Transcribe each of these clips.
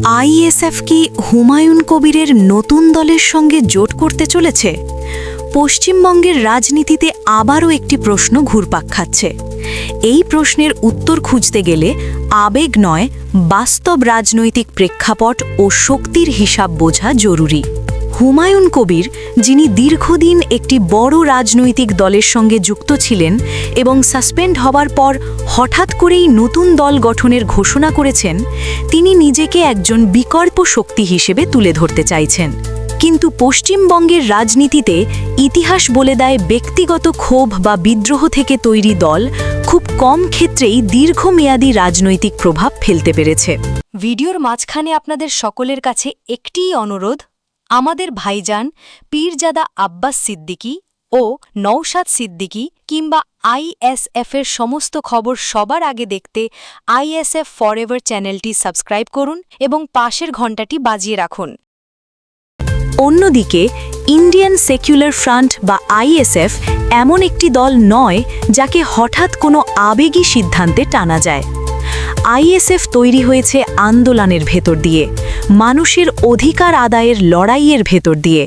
ISF কি হুমায়ুন কবিরের নতুন দলের সঙ্গে জোট করতে চলেছে? পশ্চিমবঙ্গের রাজনীতিতে আবারও একটি প্রশ্ন ঘুরপাক খাচ্ছে। এই প্রশ্নের উত্তর খুঁজতে গেলে আবেগ নয়, বাস্তব রাজনৈতিক প্রেক্ষাপট ও শক্তির হিসাব বোঝা জরুরি। হুমায়ুন কবির, যিনি দীর্ঘদিন একটি বড় রাজনৈতিক দলের সঙ্গে যুক্ত ছিলেন এবং সাসপেন্ড হবার পর হঠাৎ করেই নতুন দল গঠনের ঘোষণা করেছেন, তিনি নিজেকে একজন বিকল্প শক্তি হিসেবে তুলে ধরতে চাইছেন। কিন্তু পশ্চিমবঙ্গের রাজনীতিতে ইতিহাস বলে দেয়, ব্যক্তিগত ক্ষোভ বা বিদ্রোহ থেকে তৈরি দল খুব কম ক্ষেত্রেই দীর্ঘমেয়াদী রাজনৈতিক প্রভাব ফেলতে পেরেছে। ভিডিওর মাঝখানে আপনাদের সকলের কাছে একটিই অনুরোধ, আমাদের ভাইজান পীরজাদা আব্বাস সিদ্দিকী ও নওশাদ সিদ্দিকী কিংবা আইএসএফের সমস্ত খবর সবার আগে দেখতে আইএসএফ ফরএভার চ্যানেলটি সাবস্ক্রাইব করুন এবং পাশের ঘণ্টাটি বাজিয়ে রাখুন। অন্যদিকে ইন্ডিয়ান সেকুলার ফ্রন্ট বা আইএসএফ এমন একটি দল নয় যাকে হঠাৎ কোনো আবেগী সিদ্ধান্তে টানা যায়। আইএসএফ তৈরি হয়েছে আন্দোলনের ভেতর দিয়ে, মানুষের অধিকার আদায়ের লড়াইয়ের ভেতর দিয়ে।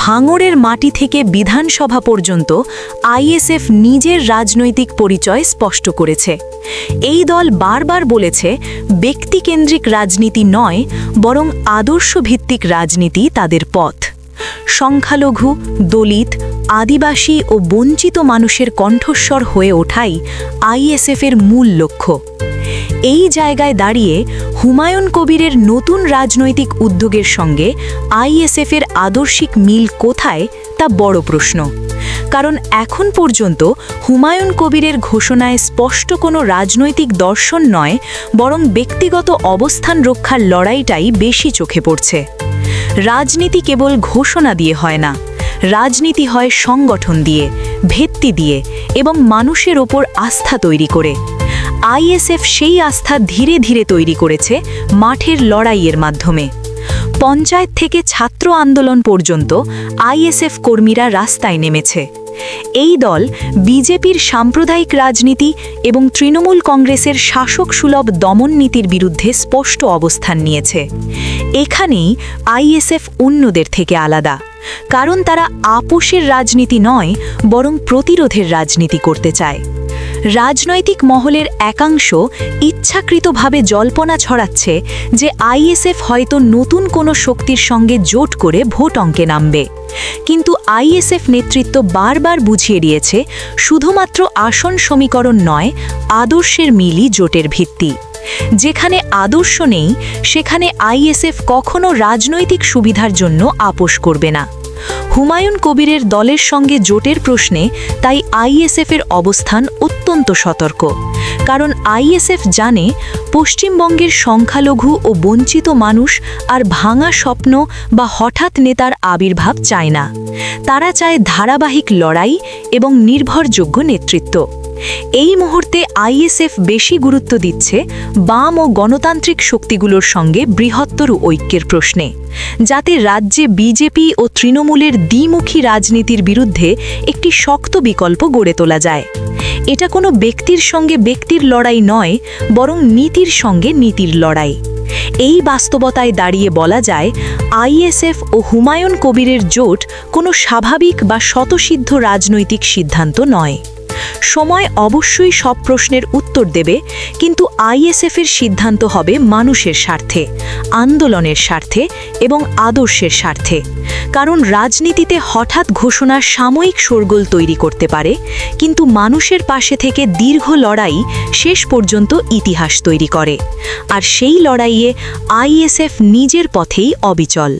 ভাঙড়ের মাটি থেকে বিধানসভা পর্যন্ত আইএসএফ নিজের রাজনৈতিক পরিচয় স্পষ্ট করেছে। এই দল বারবার বলেছে, ব্যক্তিকেন্দ্রিক রাজনীতি নয়, বরং আদর্শভিত্তিক রাজনীতি তাদের পথ। সংখ্যালঘু, দলিত, আদিবাসী ও বঞ্চিত মানুষের কণ্ঠস্বর হয়ে ওঠাই আইএসএফের মূল লক্ষ্য। এই জায়গায় দাঁড়িয়ে হুমায়ুন কবিরের নতুন রাজনৈতিক উদ্যোগের সঙ্গে আইএসএফের আদর্শিক মিল কোথায়, তা বড় প্রশ্ন। কারণ এখন পর্যন্ত হুমায়ুন কবিরের ঘোষণায় স্পষ্ট কোনো রাজনৈতিক দর্শন নয়, বরং ব্যক্তিগত অবস্থান রক্ষার লড়াইটাই বেশি চোখে পড়ছে। রাজনীতি কেবল ঘোষণা দিয়ে হয় না, রাজনীতি হয় সংগঠন দিয়ে, ভিত্তি দিয়ে এবং মানুষের ওপর আস্থা তৈরি করে। আইএসএফ সেই আস্থা ধীরে ধীরে তৈরি করেছে মাঠের লড়াইয়ের মাধ্যমে। পঞ্চায়েত থেকে ছাত্র আন্দোলন পর্যন্ত আইএসএফ কর্মীরা রাস্তায় নেমেছে। এই দল বিজেপির সাম্প্রদায়িক রাজনীতি এবং তৃণমূল কংগ্রেসের শাসক সুলভ দমন নীতির বিরুদ্ধে স্পষ্ট অবস্থান নিয়েছে। এখানেই আইএসএফ অন্যদের থেকে আলাদা, কারণ তারা আপোষের রাজনীতি নয়, বরং প্রতিরোধের রাজনীতি করতে চায়। রাজনৈতিক মহলের একাংশ ইচ্ছাকৃতভাবে জল্পনা ছড়াচ্ছে যে আইএসএফ হয়তো নতুন কোনো শক্তির সঙ্গে জোট করে ভোট অঙ্কে নামবে। কিন্তু আইএসএফ নেতৃত্ব বারবার বুঝিয়ে দিয়েছে, শুধুমাত্র আসন সমীকরণ নয়, আদর্শের মিলই জোটের ভিত্তি। যেখানে আদর্শ নেই, সেখানে আইএসএফ কখনো রাজনৈতিক সুবিধার জন্য আপোষ করবে না। হুমায়ুন কবিরের দলের সঙ্গে জোটের প্রশ্নে তাই আইএসএফের অবস্থান অত্যন্ত সতর্ক। কারণ আইএসএফ জানে, পশ্চিমবঙ্গের সংখ্যালঘু ও বঞ্চিত মানুষ আর ভাঙা স্বপ্ন বা হঠাৎ নেতার আবির্ভাব চায় না। তারা চায় ধারাবাহিক লড়াই এবং নির্ভরযোগ্য নেতৃত্ব। এই মুহূর্তে আইএসএফ বেশি গুরুত্ব দিচ্ছে বাম ও গণতান্ত্রিক শক্তিগুলোর সঙ্গে বৃহত্তর ঐক্যের প্রশ্নে, যাতে রাজ্যে বিজেপি ও তৃণমূলের দ্বিমুখী রাজনীতির বিরুদ্ধে একটি শক্ত বিকল্প গড়ে তোলা যায়। এটা কোনো ব্যক্তির সঙ্গে ব্যক্তির লড়াই নয়, বরং নীতির সঙ্গে নীতির লড়াই। এই বাস্তবতায় দাঁড়িয়ে বলা যায়, আইএসএফ ও হুমায়ুন কবিরের জোট কোনো স্বাভাবিক বা স্বতঃসিদ্ধ রাজনৈতিক সিদ্ধান্ত নয়। সময় অবশ্যই সব প্রশ্নের উত্তর দেবে, কিন্তু আইএসএফের সিদ্ধান্ত হবে মানুষের স্বার্থে, আন্দোলনের স্বার্থে এবং আদর্শের স্বার্থে। কারণ রাজনীতিতে হঠাৎ ঘোষণা সাময়িক শোরগোল তৈরি করতে পারে, কিন্তু মানুষের পাশে থেকে দীর্ঘ লড়াই শেষ পর্যন্ত ইতিহাস তৈরি করে। আর সেই লড়াইয়ে আইএসএফ নিজের পথেই অবিচল।